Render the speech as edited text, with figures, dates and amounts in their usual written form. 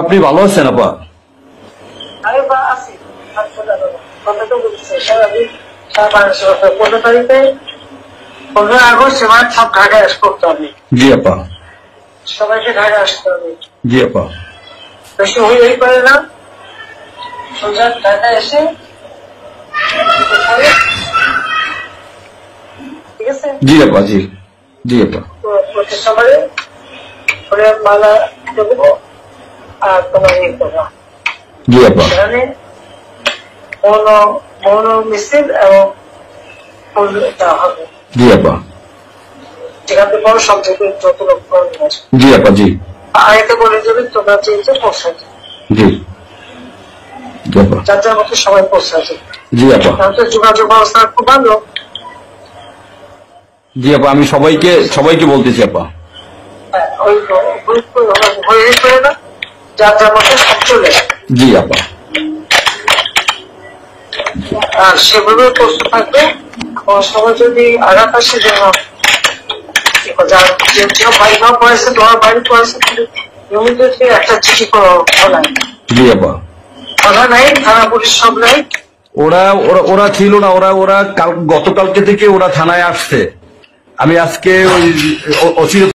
আপনি ভালো আছেন আপা? আমি আছি। 15 তারিখে 15 আগস্ট সব ঢাকায় করতে হবে। জি আপা। সবাইকে ঢাকায় আসতে হবে। জি আপা। বেশি হয়েই পারে না, সোজা ঢাকায় এসে ঠিক আছে। জি আপা। জি জি আপা। সবাই মালা দেবো আর তোমার ইয়ে করবো। জি আপা। সেখানে মৌন মিছিল এবং দেওয়া হবে। জি আপা। যেখান থেকে বড় সব থেকে যত লোক জি আপা। জি। আরেকটা বলে দেবে তোমরা চেয়েছে পৌঁছাতে। জি জি আপা। যার যার মতো সবাই পৌঁছাতে। জি আপা। তাহলে যোগাযোগ ব্যবস্থা খুব ভালো। জি আপা, আমি সবাইকে বলতেছি আপা। ওই হয়ে করে না, যার যার মতো সব চলে। জি আপা। আর সেভাবে প্রস্তুত থাকবে। সবাই যদি আঘাত আসে যেন বাড়ি না পড়েছে, তোমার বাড়ি পড়েছে, নিয়মিত একটা চিঠি করা। জি আপা। থানা নাই, থানা পুলিশ সব নাই। ওরা ছিল না, ওরা গতকালকে থেকে ওরা থানায় আসছে। আমি আজকে ওই